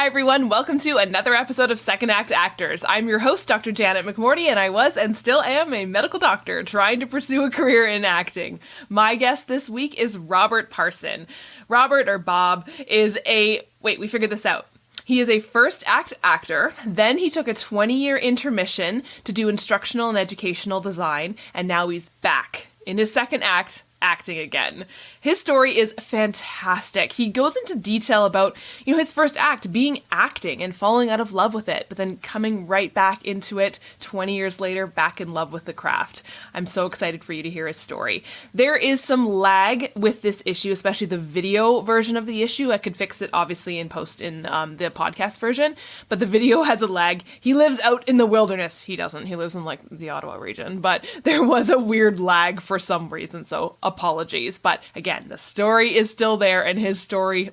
Hi everyone, welcome to another episode of Second Act Actors. I'm your host, Dr. Janet McMorty, and I was and still am a medical doctor trying to pursue a career in acting. My guest this week is Robert Parson. Robert, or Bob, is we figured this out. He is a first act actor, then he took a 20-year intermission to do instructional and educational design, and now he's back in his second act, acting again. His story is fantastic. He goes into detail about, his first act being acting and falling out of love with it, but then coming right back into it 20 years later, back in love with the craft. I'm so excited for you to hear his story. There is some lag with this issue, especially the video version of the issue. I could fix it obviously in post in the podcast version, but the video has a lag. He lives out in the wilderness. He doesn't. He lives in the Ottawa region, but there was a weird lag for some reason, so apologies. But again, the story is still there, and his story,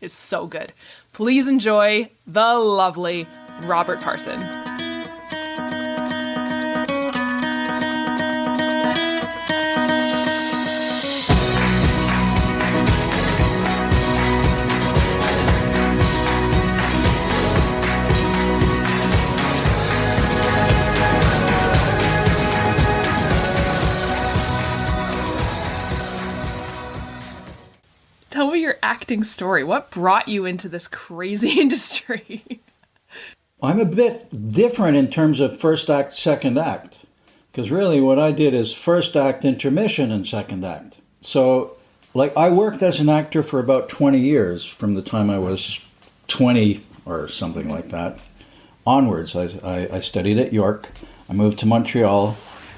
is so good. Please enjoy the lovely Robert Parson. Tell me your acting story. What brought you into this crazy industry? I'm a bit different in terms of first act, second act. Because really what I did is first act, intermission, and second act. So, I worked as an actor for about 20 years, from the time I was 20 or something like that, onwards. I studied at York. I moved to Montreal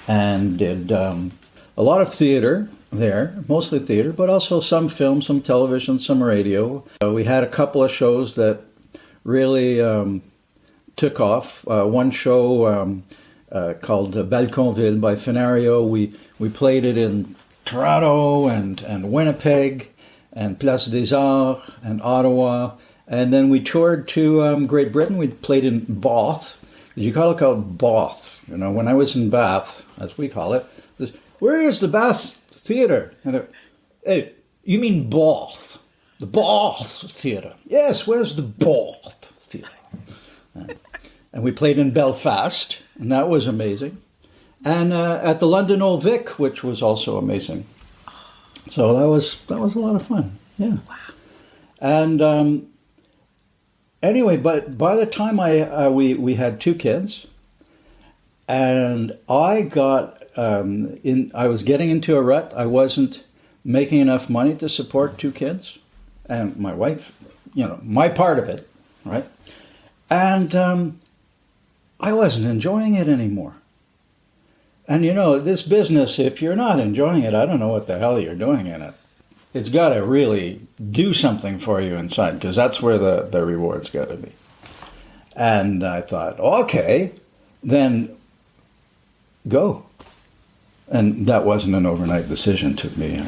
and did a lot of theater there, mostly theater, but also some film, some television, some radio. We had a couple of shows that really took off. One show called Balconville by Fenario. We played it in Toronto and Winnipeg and Place des Arts and Ottawa. And then we toured to Great Britain. We played in Bath. You call it Bath. When I was in Bath, as we call it, where is the Bath Theatre? And hey, you mean Bath? The Bath Theatre. Yes, where's the Bath Theatre? And we played in Belfast, and that was amazing. And at the London Old Vic, which was also amazing. So that was a lot of fun. Yeah. Wow. And anyway, but by the time we had two kids, and I got I was getting into a rut. I wasn't making enough money to support two kids, and my wife, my part of it, right? And I wasn't enjoying it anymore. And this business, if you're not enjoying it, I don't know what the hell you're doing in it. It's got to really do something for you inside, because that's where the reward's got to be. And I thought, okay, then go. And that wasn't an overnight decision. It took me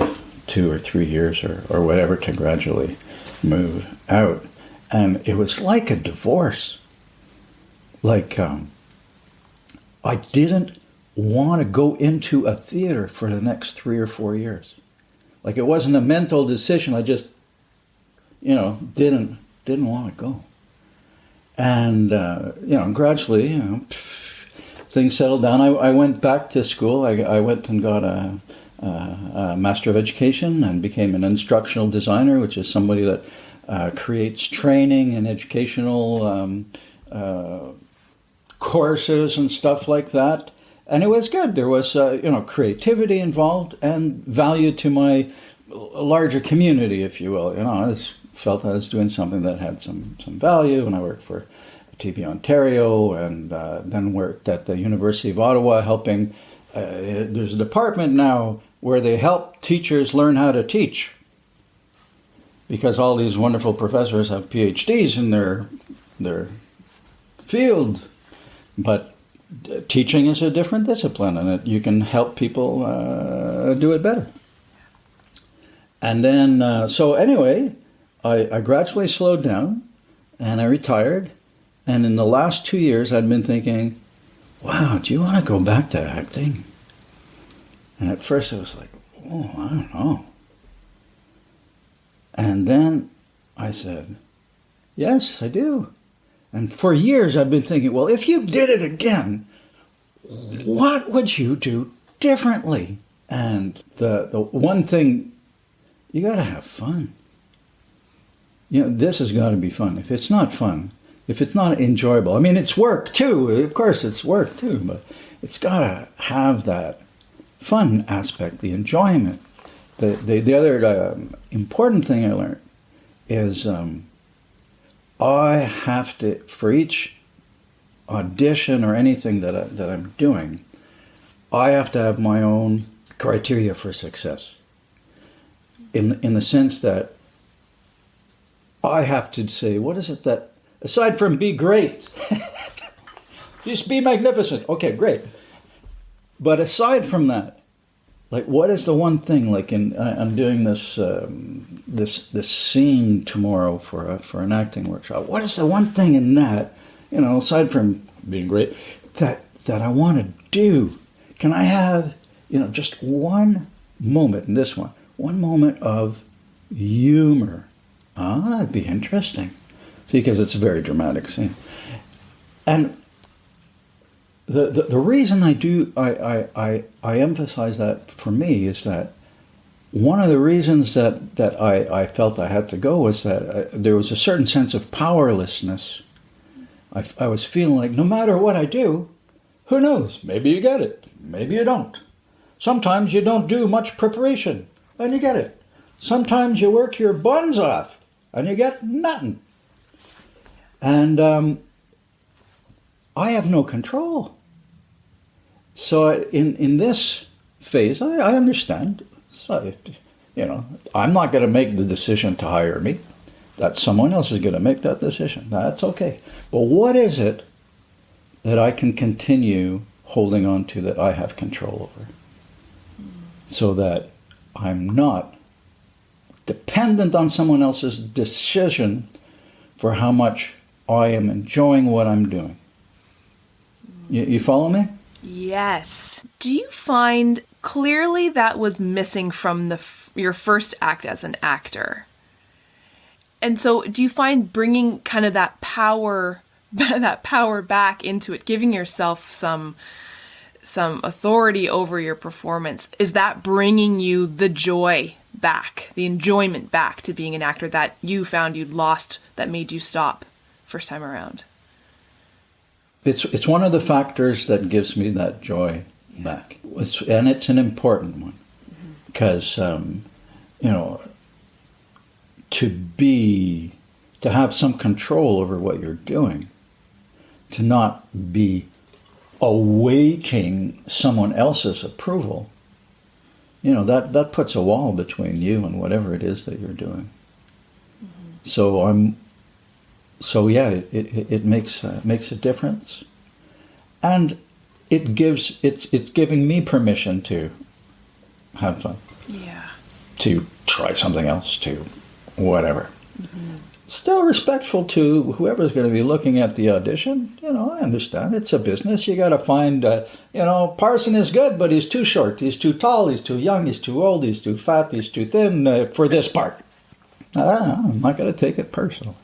2 or 3 years or whatever to gradually move out. And it was like a divorce. I didn't want to go into a theater for the next 3 or 4 years. It wasn't a mental decision. I just, didn't want to go. And, gradually, things settled down. I went back to school. I went and got a Master of Education and became an instructional designer, which is somebody that creates training and educational courses and stuff like that. And it was good. There was, creativity involved and value to my larger community, if you will. I felt I was doing something that had some value, and I worked for TV Ontario, and then worked at the University of Ottawa helping. There's a department now where they help teachers learn how to teach, because all these wonderful professors have PhDs in their field, but teaching is a different discipline, and you can help people do it better. And then, so anyway, I gradually slowed down, and I retired. And in the last 2 years, I'd been thinking, wow, do you want to go back to acting? And at first I was like, oh, I don't know. And then I said, Yes, I do. And for years I've been thinking, well, if you did it again, what would you do differently? And the one thing, you got to have fun. This has got to be fun. If it's not fun, if it's not enjoyable, I mean, it's work too. Of course, it's work too, but it's got to have that fun aspect, the enjoyment. The other important thing I learned is I have to, for each audition or anything that I'm doing, I have to have my own criteria for success. In the sense that I have to say, what is it that, aside from be great, just be magnificent. Okay, great. But aside from that, like, what is the one thing? Like, I'm doing this this scene tomorrow for an acting workshop. What is the one thing in that, aside from being great, that I want to do? Can I have, just one moment in this one moment of humor? That'd be interesting. See, because it's a very dramatic scene. And the reason I emphasize that for me is that one of the reasons that I felt I had to go was that there was a certain sense of powerlessness. I was feeling like no matter what I do, who knows? Maybe you get it. Maybe you don't. Sometimes you don't do much preparation and you get it. Sometimes you work your buns off and you get nothing. And I have no control. So in this phase, I understand. So, I'm not going to make the decision to hire me. That someone else is going to make that decision. That's okay. But what is it that I can continue holding on to that I have control over? So that I'm not dependent on someone else's decision for how much I am enjoying what I'm doing. You follow me? Yes. Do you find clearly that was missing from your first act as an actor? And so do you find bringing kind of that power back into it, giving yourself some authority over your performance, is that bringing you the joy back, the enjoyment back to being an actor that you found you'd lost, that made you stop first time around? It's one of the factors that gives me that joy back. And it's an important one. Because, to have some control over what you're doing, to not be awaiting someone else's approval, that puts a wall between you and whatever it is that you're doing. Mm-hmm. It makes a difference, and it's giving me permission to have fun. Yeah. To try something else, to whatever. Mm-hmm. Still respectful to whoever's going to be looking at the audition. I understand it's a business. You got to find, Parson is good, but he's too short, he's too tall, he's too young, he's too old, he's too fat, he's too thin for this part. I'm not going to take it personally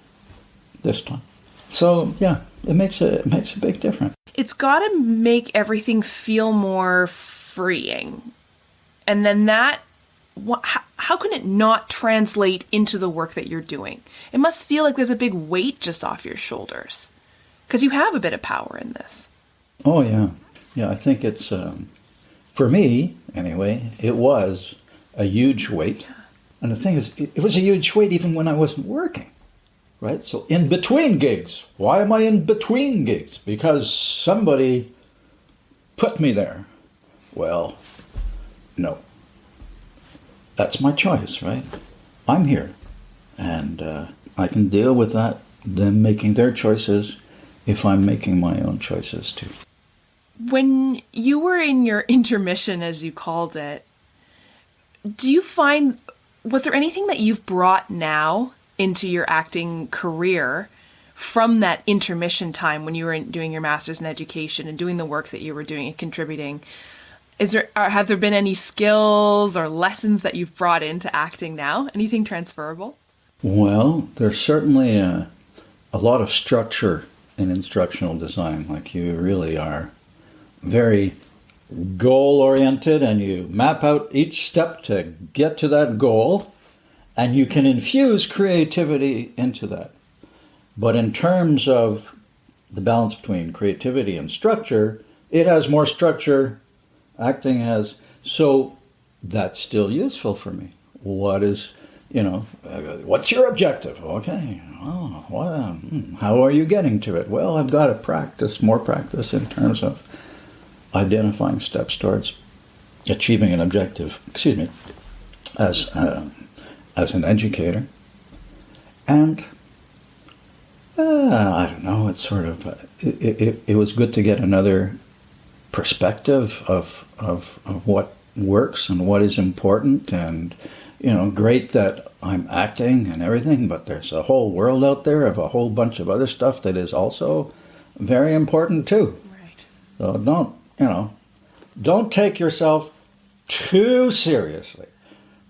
this time. So yeah, it makes a big difference. It's got to make everything feel more freeing, and then that. How can it not translate into the work that you're doing? It must feel like there's a big weight just off your shoulders, because you have a bit of power in this. Oh yeah, I think it's for me anyway. It was a huge weight, and the thing is, it was a huge weight even when I wasn't working, right? So in between gigs, why am I in between gigs? Because somebody put me there. Well, no. That's my choice, right? I'm here, and I can deal with that, them making their choices, if I'm making my own choices too. When you were in your intermission, as you called it, was there anything that you've brought now into your acting career from that intermission time when you were doing your master's in education and doing the work that you were doing and contributing? Have there been any skills or lessons that you've brought into acting now? Anything transferable? Well, there's certainly a lot of structure in instructional design. Like you really are very goal-oriented and you map out each step to get to that goal, and you can infuse creativity into that. But in terms of the balance between creativity and structure, it has more structure, acting has, so that's still useful for me. What is, what's your objective? Okay, how are you getting to it? Well, I've got to more practice in terms of identifying steps towards achieving an objective, as an educator. And I don't know, it's sort of, it was good to get another perspective of what works and what is important, and great that I'm acting and everything, but there's a whole world out there of a whole bunch of other stuff that is also very important too. Right. So don't take yourself too seriously.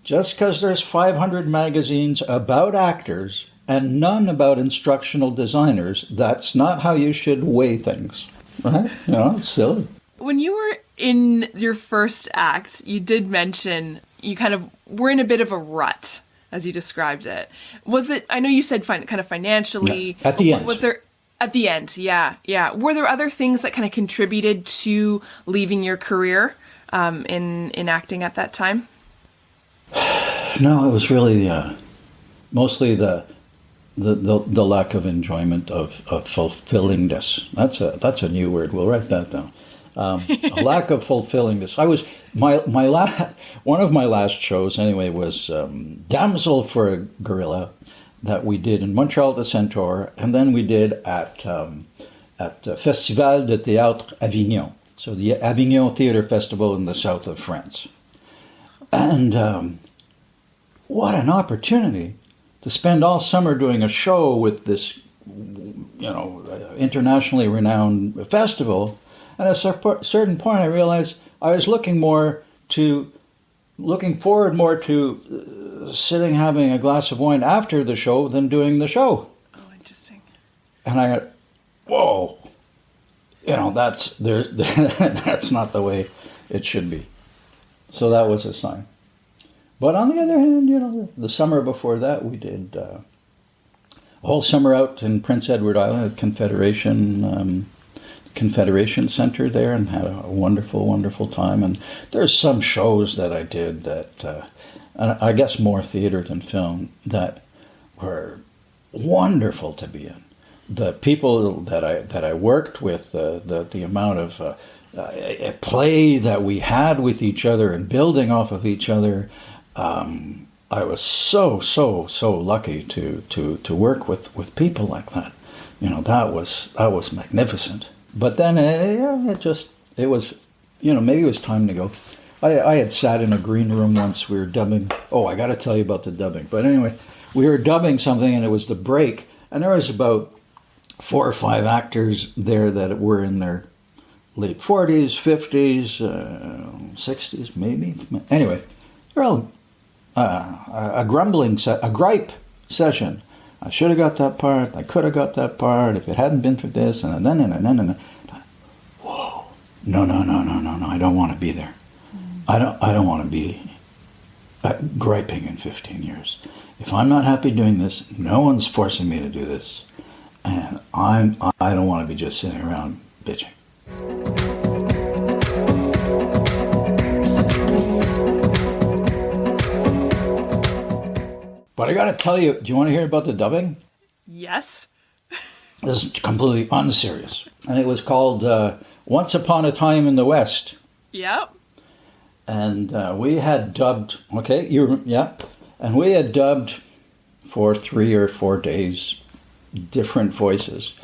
Just because there's 500 magazines about actors and none about instructional designers, that's not how you should weigh things, right? It's silly. When you were in your first act, you did mention you kind of were in a bit of a rut, as you described it. Was it, I know you said kind of financially. Yeah, at the end. Was there, at the end, yeah. Were there other things that kind of contributed to leaving your career in acting at that time? No, it was really mostly the lack of enjoyment of fulfillingness. That's a new word. We'll write that down. A lack of fulfillingness. I was one of my last shows anyway was Damsel for a Gorilla that we did in Montreal the Centaur, and then we did at Festival de Théâtre Avignon, so the Avignon Theatre Festival in the south of France. And what an opportunity to spend all summer doing a show with this, internationally renowned festival. And at a certain point, I realized I was looking forward more to sitting having a glass of wine after the show than doing the show. Oh, interesting. And I got, whoa, that's not the way it should be. So that was a sign. But on the other hand, the summer before that, we did a whole summer out in Prince Edward Island at Confederation Center there, and had a wonderful, wonderful time. And there's some shows that I did that, and I guess more theater than film, that were wonderful to be in. The people that I worked with, the amount of play that we had with each other and building off of each other. I was so lucky to work with people like that. That was magnificent. But then it was maybe it was time to go. I had sat in a green room once. We were dubbing. Oh, I got to tell you about the dubbing. But anyway, we were dubbing something, and it was the break, and there was about 4 or 5 actors there that were in their late 40s, 50s, 60s, maybe. Anyway, they're all a gripe session. I should have got that part. I could have got that part if it hadn't been for this. And then. Whoa! No! I don't want to be there. I don't want to be griping in 15 years. If I'm not happy doing this, no one's forcing me to do this, and I don't want to be just sitting around bitching. But I got to tell you, do you want to hear about the dubbing? Yes. This is completely unserious. And it was called Once Upon a Time in the West. Yep. And we had dubbed, and we had dubbed for 3 or 4 days different voices.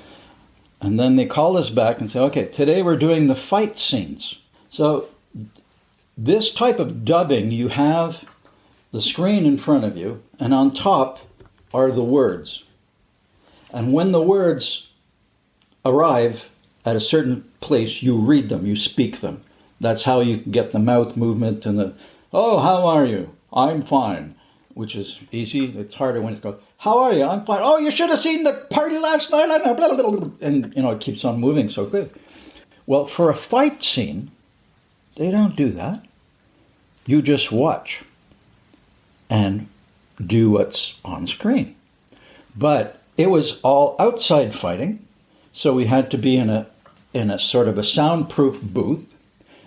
And then they called us back and said, okay, today we're doing the fight scenes. So this type of dubbing, you have the screen in front of you, and on top are the words. And when the words arrive at a certain place, you read them, you speak them. That's how you get the mouth movement and the, oh, how are you? I'm fine, which is easy. It's harder when it goes, How are you? I'm fine. Oh, you should have seen the party last night. And, it keeps on moving so quick. Well, for a fight scene, they don't do that. You just watch and do what's on screen. But it was all outside fighting, so we had to be in a sort of a soundproof booth.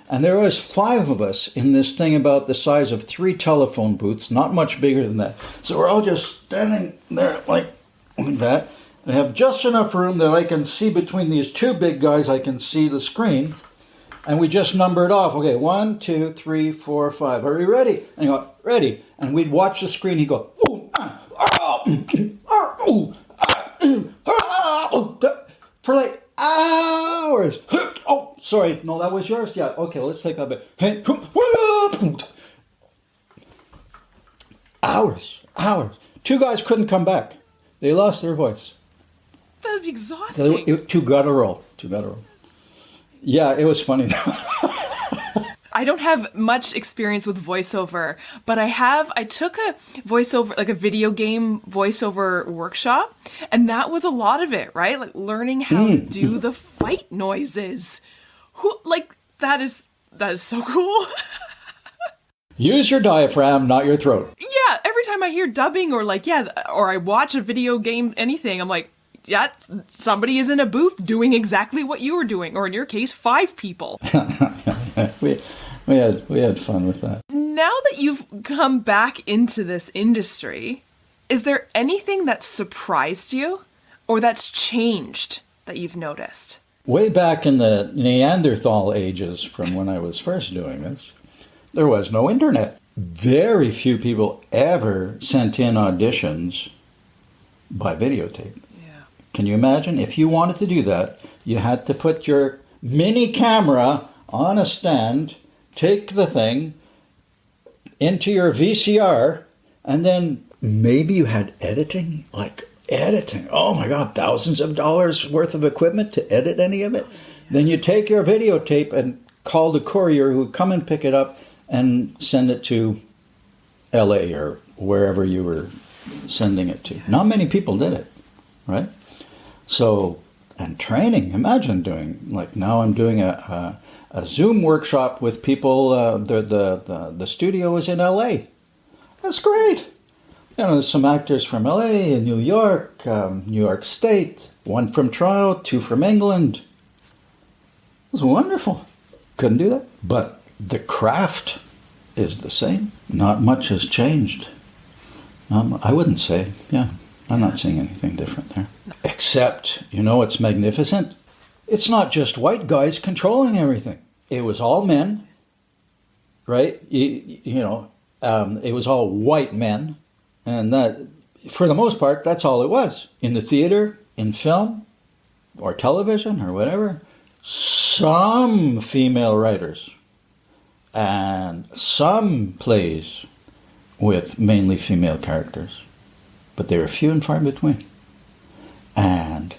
And there was 5 of us in this thing about the size of 3 telephone booths, not much bigger than that. So we're all just standing there like that. I have just enough room that I can see between these 2 big guys, I can see the screen. And we just numbered off. Okay, 1, 2, 3, 4, 5. Are you ready? And you go, ready. And we'd watch the screen. He'd go, for like hours. Oh, sorry. No, that was yours. Yeah. Okay, let's take that bit. Hours. 2 guys couldn't come back. They lost their voice. That'd be exhausting. 2 guttural. Yeah, it was funny. I don't have much experience with voiceover, but I took a voiceover, like a video game voiceover workshop, and that was a lot of it, right? Like learning how to do the fight noises. That is so cool. Use your diaphragm, not your throat. Yeah, every time I hear dubbing or or I watch a video game, anything, I'm like, yeah, somebody is in a booth doing exactly what you were doing, or in your case, 5 people. We had fun with that. Now that you've come back into this industry, is there anything that surprised you or that's changed that you've noticed? Way back in the Neanderthal ages, from when I was first doing this, there was no internet. Very few people ever sent in auditions by videotape. Yeah. Can you imagine? If you wanted to do that, you had to put your mini camera on a stand, take the thing into your VCR, and then maybe you had editing. Oh my God, thousands of dollars worth of equipment to edit any of it. Then you take your videotape and call the courier who would come and pick it up and send it to LA or wherever you were sending it to. Not many people did it, right? So, and training, imagine doing, now I'm doing a Zoom workshop with people. The studio is in LA. That's great. There's some actors from LA and New York State, 1 from Toronto, 2 from England. It was wonderful. Couldn't do that. But the craft is the same. Not much has changed. I wouldn't say, I'm not seeing anything different there. Except, it's magnificent. It's not just white guys controlling everything. It was all men, right? It was all white men. And that, for the most part, that's all it was. In the theater, in film, or television, or whatever, some female writers and some plays with mainly female characters. But they were few and far between. And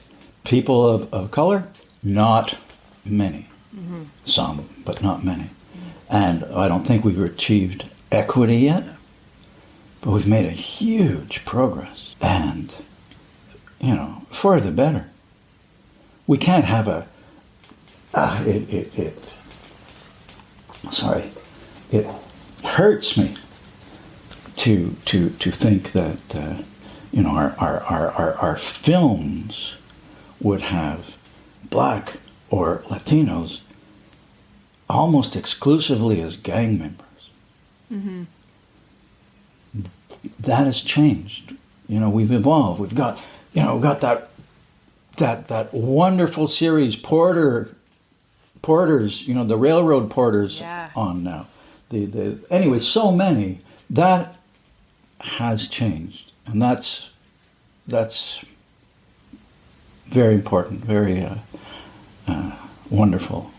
people of color, not many. Mm-hmm. Some, but not many. Mm-hmm. And I don't think we've achieved equity yet, but we've made a huge progress. And, for the better. We can't have it hurts me to think that, our films would have Black or Latinos almost exclusively as gang members. Mm-hmm. That has changed. We've evolved. We've got that wonderful series Porters, the railroad porters on now. Anyway, so many. That has changed, and that's very important, very wonderful,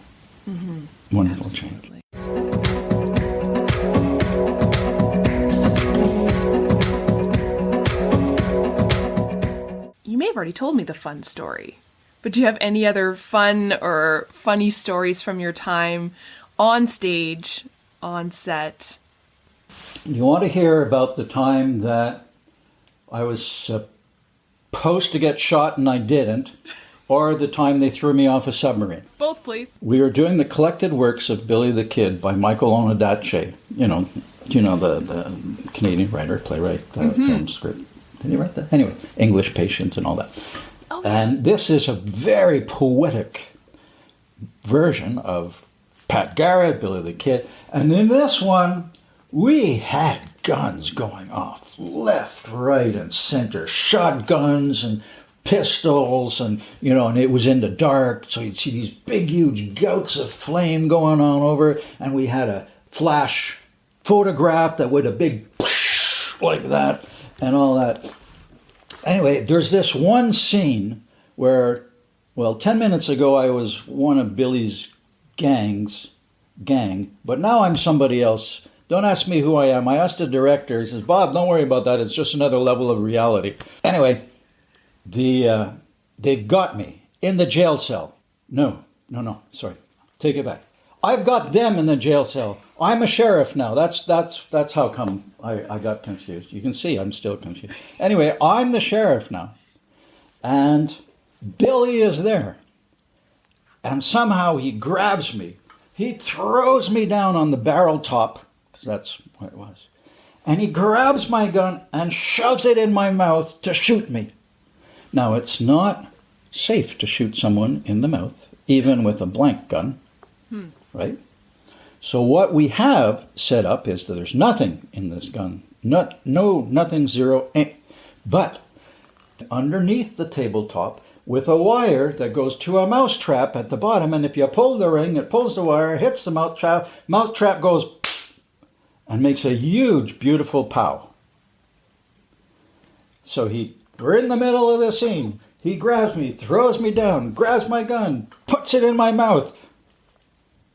wonderful Absolutely. Change. You may have already told me the fun story, but do you have any other fun or funny stories from your time on stage, on set? You want to hear about the time that I was supposed to get shot and I didn't, or the time they threw me off a submarine. Both, please. We were doing the collected works of Billy the Kid by Michael Onadaatje. The Canadian writer, playwright, film script. Did he write that? Anyway, English Patient and all that. Oh. And this is a very poetic version of Pat Garrett, Billy the Kid. And in this one, we had guns going off left, right, and center. Shotguns and pistols, and it was in the dark, so you'd see these big, huge gouts of flame going on over, and we had a flash photograph that with a big like that, and all that. Anyway, there's this one scene where, 10 minutes ago I was one of Billy's gang, but now I'm somebody else. Don't ask me who I am. I asked the director. He says, Bob, don't worry about that. It's just another level of reality. Anyway, they've got me in the jail cell. No, sorry. Take it back. I've got them in the jail cell. I'm a sheriff now. That's how come I got confused. You can see I'm still confused. Anyway, I'm the sheriff now. And Billy is there. And somehow he grabs me. He throws me down on the barrel top. That's what it was. And he grabs my gun and shoves it in my mouth to shoot me. Now, it's not safe to shoot someone in the mouth, even with a blank gun, right? So what we have set up is that there's nothing in this gun. Nothing, zero. But underneath the tabletop, with a wire that goes to a mouse trap at the bottom, and if you pull the ring, it pulls the wire, hits the mouse trap goes and makes a huge, beautiful pow. So we're in the middle of the scene. He grabs me, throws me down, grabs my gun, puts it in my mouth.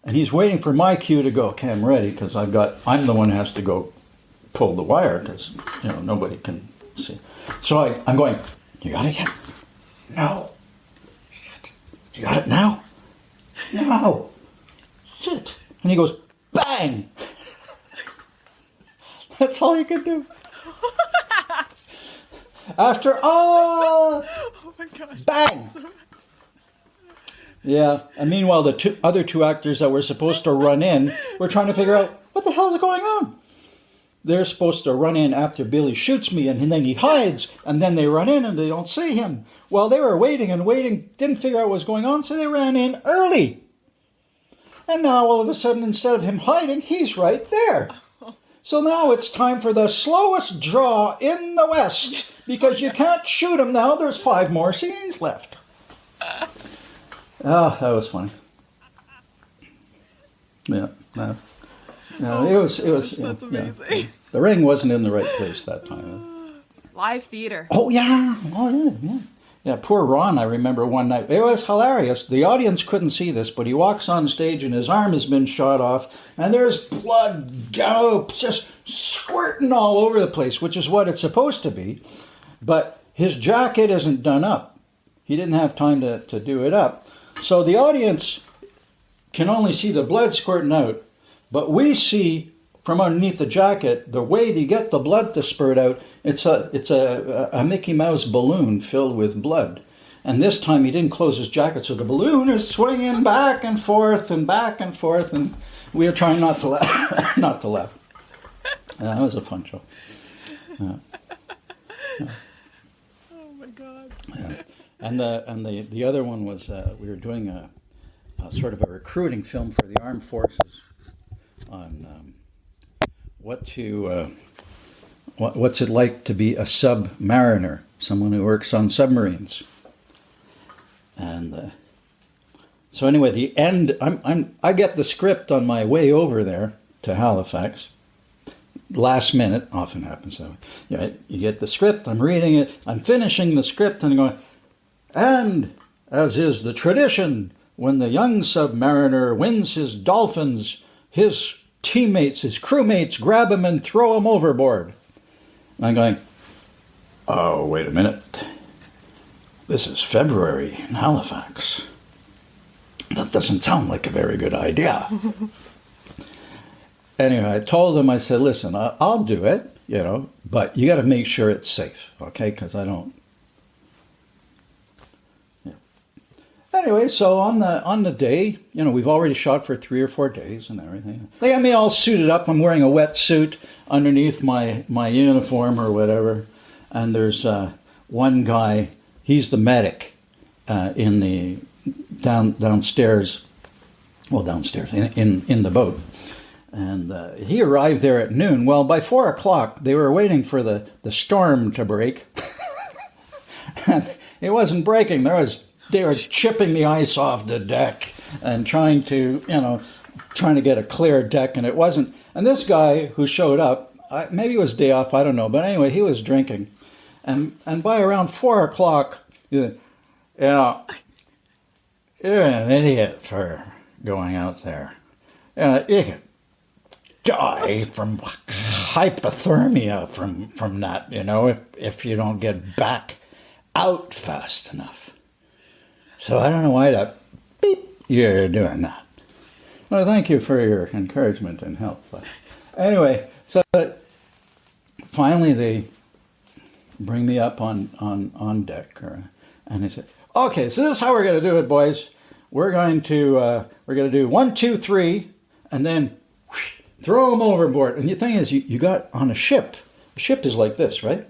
And he's waiting for my cue to go, okay, I'm ready, because I'm the one who has to go pull the wire, because, nobody can see. So I'm going, you got it yet? No. Shit. You got it now? No. Shit. And he goes, bang! That's all you can do. After, oh my gosh, bang! Yeah, and meanwhile, the other two actors that were supposed to run in were trying to figure out, what the hell is going on? They're supposed to run in after Billy shoots me, and then he hides, and then they run in and they don't see him. Well, they were waiting and waiting, didn't figure out what was going on, so they ran in early. And now, all of a sudden, instead of him hiding, he's right there. So now it's time for the slowest draw in the West, because you can't shoot him now. There's 5 more scenes left. Oh, that was funny. Yeah, no, it was. That's amazing. Yeah. The ring wasn't in the right place that time. Live theater. Oh yeah. Yeah, poor Ron, I remember one night. It was hilarious. The audience couldn't see this, but he walks on stage and his arm has been shot off, and there's blood just squirting all over the place, which is what it's supposed to be. But his jacket isn't done up. He didn't have time to do it up. So the audience can only see the blood squirting out, but we see from underneath the jacket, the way to get the blood to spurt out, it's a Mickey Mouse balloon filled with blood. And this time he didn't close his jacket, so the balloon is swinging back and forth, and we are trying not to laugh. Not to laugh. That was a fun show. Yeah. Oh my God. Yeah. And the other one was we were doing a sort of a recruiting film for the armed forces on what's it like to be a submariner, someone who works on submarines. And so anyway, the end. I get the script on my way over there to Halifax. Last minute, often happens that way. You get the script. I'm reading it. I'm finishing the script, and I'm going. And as is the tradition, when the young submariner wins his dolphins, his teammates, his crewmates grab him and throw him overboard. And I'm going, oh, wait a minute. This is February in Halifax. That doesn't sound like a very good idea. Anyway, I told him, I said, listen, I'll do it, But you got to make sure it's safe, okay? Because I don't. Yeah. Anyway, so on the day, we've already shot for 3 or 4 days and everything. They got me all suited up. I'm wearing a wetsuit underneath my uniform or whatever. And there's one guy. He's the medic in the downstairs. Well, downstairs in the boat. And he arrived there at noon. Well, by 4 o'clock, they were waiting for the storm to break. And it wasn't breaking. They were chipping the ice off the deck and trying to get a clear deck, and it wasn't. And this guy who showed up, maybe it was day off, I don't know. But anyway, he was drinking. And by around 4 o'clock, you're an idiot for going out there. You could die from hypothermia from that, if you don't get back out fast enough. So I don't know why you're doing that. Well, thank you for your encouragement and help. But anyway, so finally they bring me up on deck, and they said, "Okay, so this is how we're going to do it, boys. We're going to do 1, 2, 3, and then throw them overboard." And the thing is, you got on a ship. A ship is like this, right?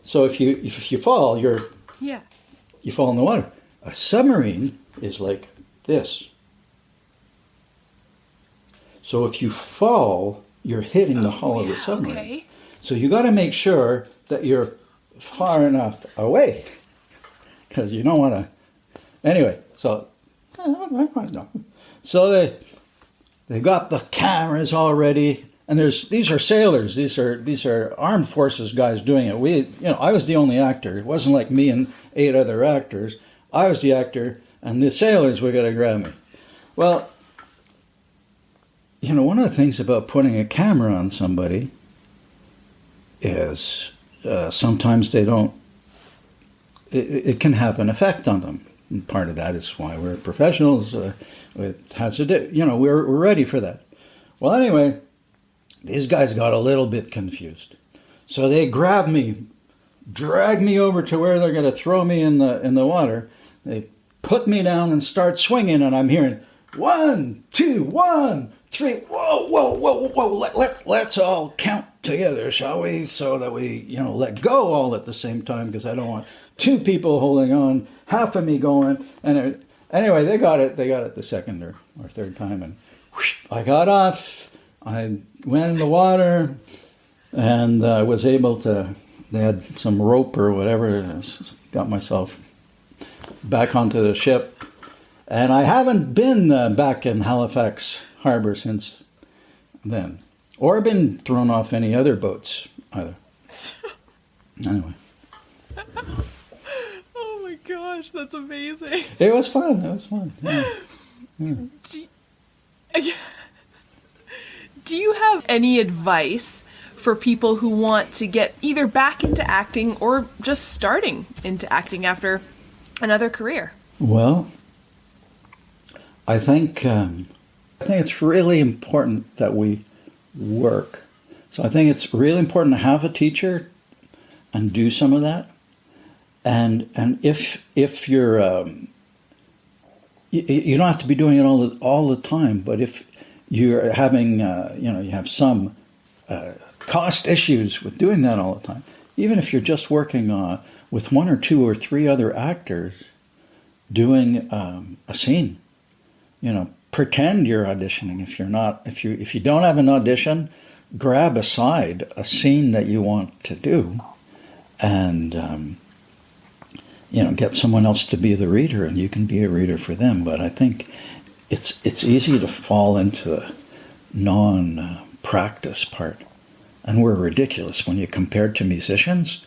So if you fall, you fall in the water. A submarine is like this. So if you fall, you're hitting the hull of the submarine. Okay. So you got to make sure that you're far enough away, because you don't want to. Anyway, so they got the cameras all ready, and these are sailors. These are armed forces guys doing it. I was the only actor. It wasn't like me and 8 other actors. I was the actor, and the sailors were going to grab me. Well, one of the things about putting a camera on somebody is sometimes they don't. It can have an effect on them. And part of that is why we're professionals. It has to do. We're ready for that. Well, anyway, these guys got a little bit confused, so they grabbed me, dragged me over to where they're going to throw me in the water. They put me down and start swinging, and I'm hearing 1, 2, 1, 3. Whoa, whoa, whoa, whoa! Let's all count together, shall we? So that we, let go all at the same time, because I don't want 2 people holding on, half of me going. And anyway, they got it the second or third time, and whoosh, I got off. I went in the water, and I was able to. They had some rope or whatever. Got myself back onto the ship, and I haven't been back in Halifax Harbor since then, or been thrown off any other boats either. Anyway. Oh my gosh, that's amazing. It was fun. Yeah. Yeah. Do you have any advice for people who want to get either back into acting or just starting into acting after another career? Well, I think it's really important that we work. So I think it's really important to have a teacher and do some of that. And if you're you don't have to be doing it all the time, but if you're having you have some cost issues with doing that all the time, even if you're just working with 1 or 2 or 3 other actors doing a scene, pretend you're auditioning. If you don't have an audition, grab aside a scene that you want to do, and get someone else to be the reader, and you can be a reader for them. But I think it's easy to fall into the non-practice part, and we're ridiculous when you compare to musicians.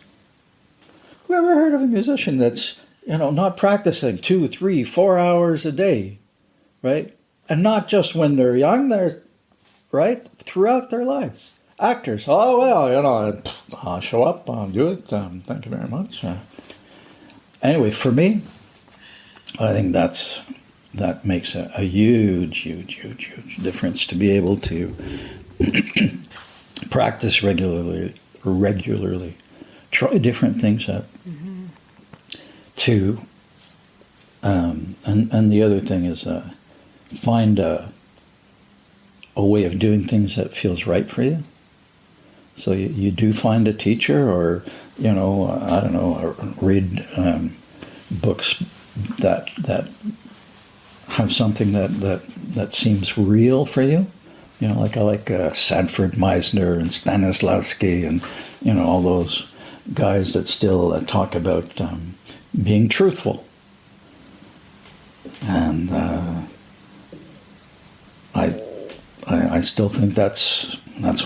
Who ever heard of a musician that's not practicing 2, 3, 4 hours a day, right? And not just when they're young, they're right throughout their lives. Actors, oh well, I'll show up, I'll do it. Thank you very much. Anyway, for me, I think that makes a huge difference, to be able to practice regularly. Try different things out. To and the other thing is find a way of doing things that feels right for you. So you do find a teacher, or I don't know, read books that have something that seems real for you. Like I like Sanford Meisner and Stanislavski and all those guys that still talk about being truthful. And I still think that's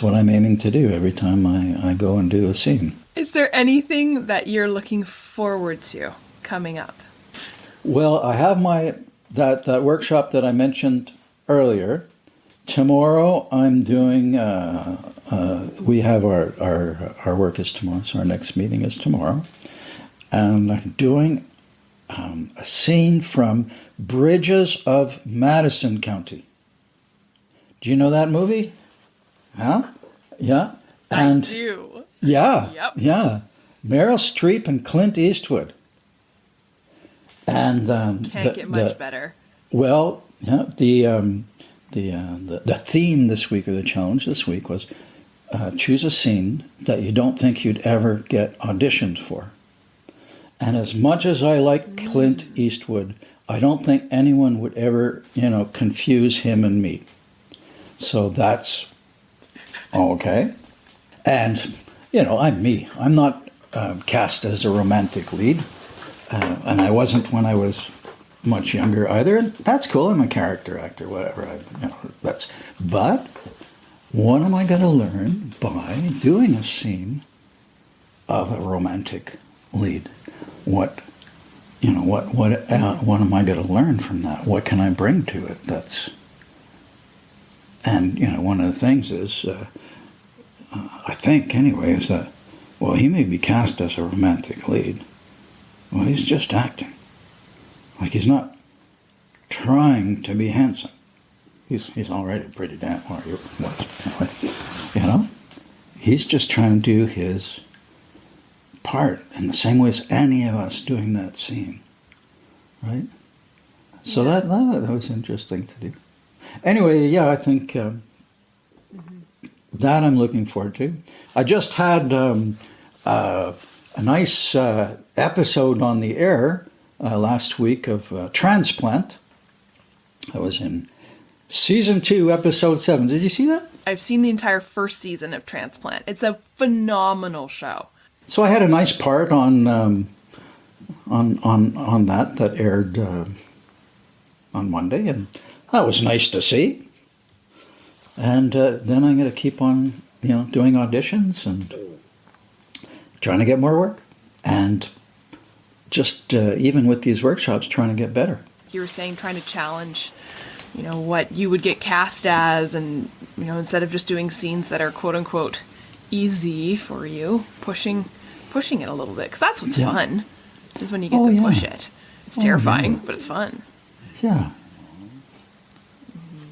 what I'm aiming to do every time I go and do a scene. Is there anything that you're looking forward to coming up? Well, I have that workshop that I mentioned earlier. Tomorrow I'm doing, we have our work is tomorrow, so our next meeting is tomorrow. And I'm doing a scene from Bridges of Madison County. Do you know that movie? Huh? Yeah. And I do. Yeah. Yep. Yeah. Meryl Streep and Clint Eastwood. And can't get much better. Well, yeah. The theme this week, or the challenge this week, was choose a scene that you don't think you'd ever get auditioned for. And as much as I like Clint Eastwood, I don't think anyone would ever, confuse him and me. So that's okay. And, I'm me. I'm not cast as a romantic lead. And I wasn't when I was much younger either. And that's cool. I'm a character actor, whatever. But what am I going to learn by doing a scene of a romantic lead? What am I going to learn from that? What can I bring to it? And one of the things is, I think anyway, is that, well, he may be cast as a romantic lead. Well, he's just acting. Like, he's not trying to be handsome. He's already pretty damn hard. Anyway, he's just trying to do his part in the same way as any of us doing that scene, right? So that was interesting to do. Anyway, yeah, I think that I'm looking forward to. I just had a nice episode on the air last week of Transplant. I was in season 2, episode 7. Did you see that? I've seen the entire first season of Transplant. It's a phenomenal show. So I had a nice part on that aired on Monday, and that was nice to see. And then I'm going to keep on, doing auditions and trying to get more work, and just even with these workshops, trying to get better. You were saying trying to challenge, what you would get cast as, and instead of just doing scenes that are quote unquote easy for you, pushing it a little bit, because that's what's fun, is when you get to push it. It's terrifying, but it's fun. Yeah.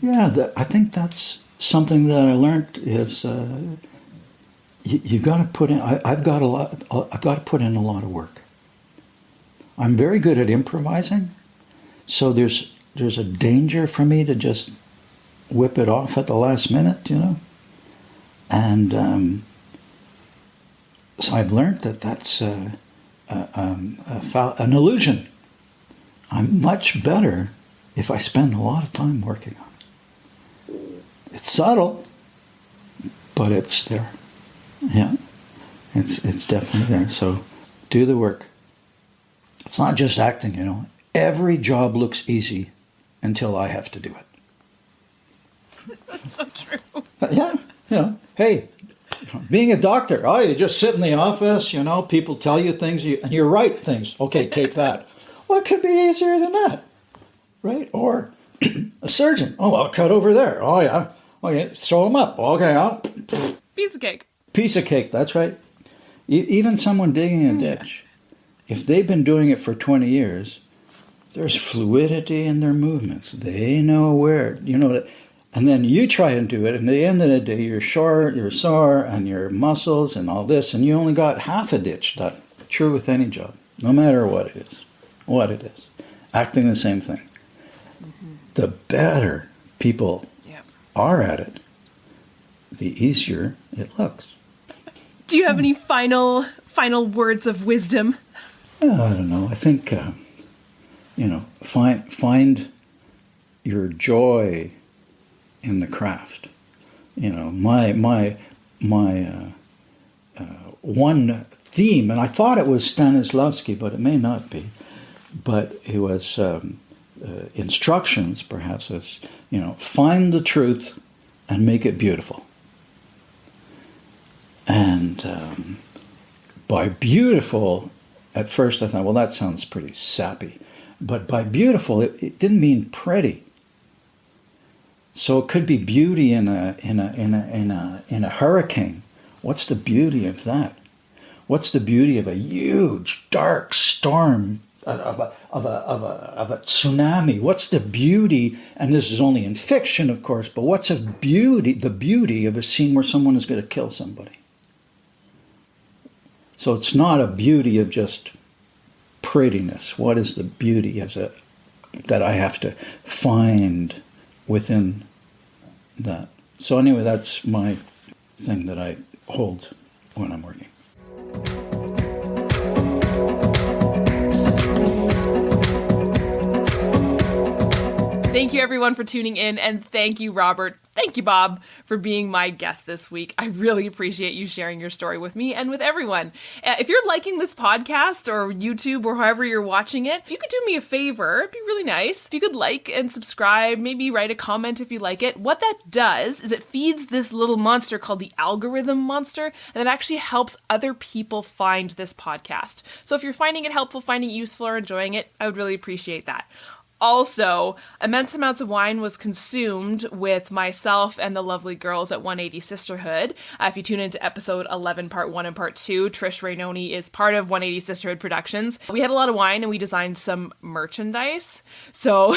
Yeah, I think that's something that I learned is you've got to put in. I've got to put in a lot of work. I'm very good at improvising, so there's a danger for me to just whip it off at the last minute, and so I've learned that's an illusion. I'm much better if I spend a lot of time working on it. It's subtle, but it's there. Yeah, it's definitely there. So do the work. It's not just acting, Every job looks easy until I have to do it. That's so true. Yeah, hey, being a doctor, you just sit in the office, people tell you things, and you write things. Okay, take that. What could be easier than that? Right? Or a surgeon. Oh, I'll cut over there. Oh, yeah. Okay, sew them up. Okay, Piece of cake. Piece of cake, that's right. Even someone digging a ditch, if they've been doing it for 20 years, there's fluidity in their movements. They know where, And then you try and do it, and at the end of the day, you're sore, and your muscles and all this, and you only got half a ditch done. True with any job, no matter what it is. Acting the same thing. Mm-hmm. The better people are at it, the easier it looks. Do you have any final words of wisdom? I don't know. I think, find your joy in the craft. My one theme, and I thought it was Stanislavski, but it may not be, but it was instructions, perhaps, as, find the truth and make it beautiful. And by beautiful, at first I thought, well, that sounds pretty sappy. But by beautiful, it didn't mean pretty. So it could be beauty in a hurricane. What's the beauty of that? What's the beauty of a huge dark storm, of a tsunami? What's the beauty? And this is only in fiction, of course. But what's the beauty of a scene where someone is going to kill somebody? So it's not a beauty of just prettiness. What is the beauty that I have to find within that? So anyway, that's my thing that I hold when I'm working. Thank you, everyone, for tuning in, and thank you, Robert. Thank you, Bob, for being my guest this week. I really appreciate you sharing your story with me and with everyone. If you're liking this podcast or YouTube or however you're watching it, if you could do me a favor, it'd be really nice. If you could like and subscribe, maybe write a comment if you like it. What that does is it feeds this little monster called the algorithm monster, and it actually helps other people find this podcast. So if you're finding it helpful, finding it useful, or enjoying it, I would really appreciate that. Also, immense amounts of wine was consumed with myself and the lovely girls at 180 Sisterhood. If you tune into episode 11, part 1 and part 2, Trish Rainoni is part of 180 Sisterhood Productions. We had a lot of wine and we designed some merchandise. So,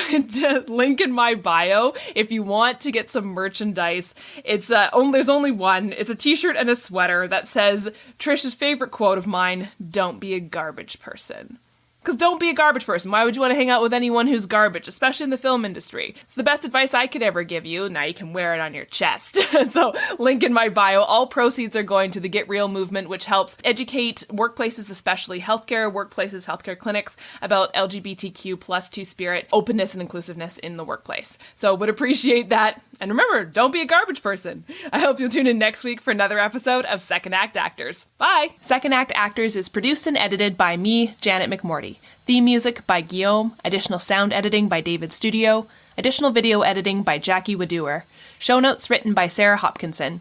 link in my bio if you want to get some merchandise. It's there's only one. It's a t-shirt and a sweater that says Trish's favorite quote of mine, "Don't be a garbage person." Because don't be a garbage person. Why would you want to hang out with anyone who's garbage, especially in the film industry? It's the best advice I could ever give you. Now you can wear it on your chest. So, link in my bio. All proceeds are going to the Get Real movement, which helps educate workplaces, especially healthcare workplaces, healthcare clinics, about LGBTQ plus two-spirit, openness and inclusiveness in the workplace. So, would appreciate that. And remember, don't be a garbage person. I hope you'll tune in next week for another episode of Second Act Actors. Bye! Second Act Actors is produced and edited by me, Janet McMorty. Theme music by Guillaume, additional sound editing by David Studio, additional video editing by Jackie Wadoer, show notes written by Sarah Hopkinson.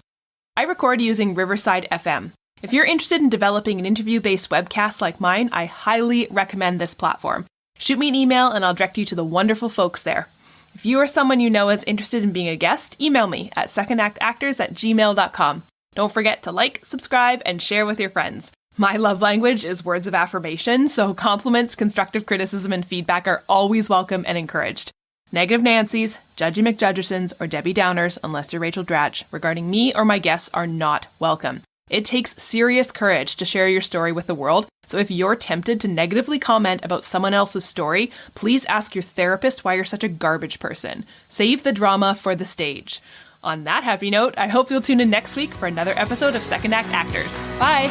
I record using Riverside FM. If you're interested in developing an interview-based webcast like mine, I highly recommend this platform. Shoot me an email and I'll direct you to the wonderful folks there. If you or someone you know is interested in being a guest, email me at secondactactors@gmail.com. Don't forget to like, subscribe, and share with your friends. My love language is words of affirmation, so compliments, constructive criticism, and feedback are always welcome and encouraged. Negative Nancys, Judgy McJudgersons, or Debbie Downers, unless you're Rachel Dratch, regarding me or my guests are not welcome. It takes serious courage to share your story with the world, so if you're tempted to negatively comment about someone else's story, please ask your therapist why you're such a garbage person. Save the drama for the stage. On that happy note, I hope you'll tune in next week for another episode of Second Act Actors. Bye!